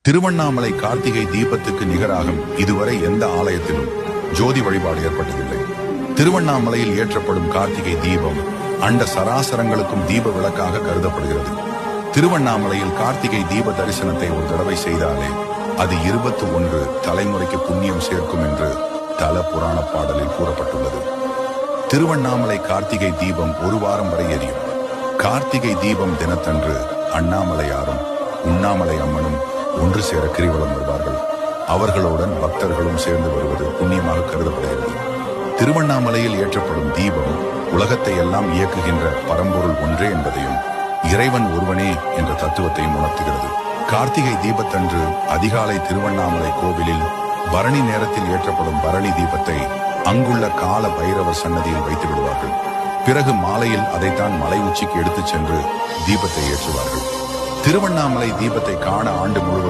திருவண்ணாமலை கார்த்திகை தீபத்துக்கு நிகராக இதுவரை எந்த ஆலயத்திலும் ஜோதி வழிபாடு ஏற்பட்டதில்லை. திருவண்ணாமலையில் ஏற்றப்படும் கார்த்திகை தீபம் அண்ட சராசரங்களுக்கும் தீப விளக்காக கருதப்படுகிறது. திருவண்ணாமலையில் கார்த்திகை தீப தரிசனத்தை ஒரு தடவை செய்தாலே அது 21 தலைமுறைக்கு புண்ணியம் சேர்க்கும் என்று தல புராண பாடலில் கூறப்பட்டுள்ளது. திருவண்ணாமலை கார்த்திகை தீபம் ஒரு வாரம் வரை எரியும். கார்த்திகை தீபம் தினத்தன்று அண்ணாமலையாரும் உண்ணாமலை அம்மனும் ஒன்று சேர கிரிவலம் வருவார்கள். அவர்களுடன் பக்தர்களும் சேர்ந்து வருவது புண்ணியமாக கருதப்படுகிறது. திருவண்ணாமலையில் ஏற்றப்படும் தீபம் உலகத்தை எல்லாம் இயக்குகின்ற பரம்பொருள் ஒன்றே என்பதையும் இறைவன் ஒருவனே என்ற தத்துவத்தையும் உணர்த்துகிறது. கார்த்திகை தீபத்தன்று அதிகாலை திருவண்ணாமலை கோவிலில் பரணி நேரத்தில் ஏற்றப்படும் பரணி தீபத்தை அங்குள்ள கால பைரவர் சன்னதியில் வைத்து விடுவார்கள். பிறகு மாலையில் அதைத்தான் மலை உச்சிக்கு எடுத்துச் சென்று தீபத்தை ஏற்றுவார்கள். திருவண்ணாமலை தீபத்தை காண ஆண்டு முழுவதும்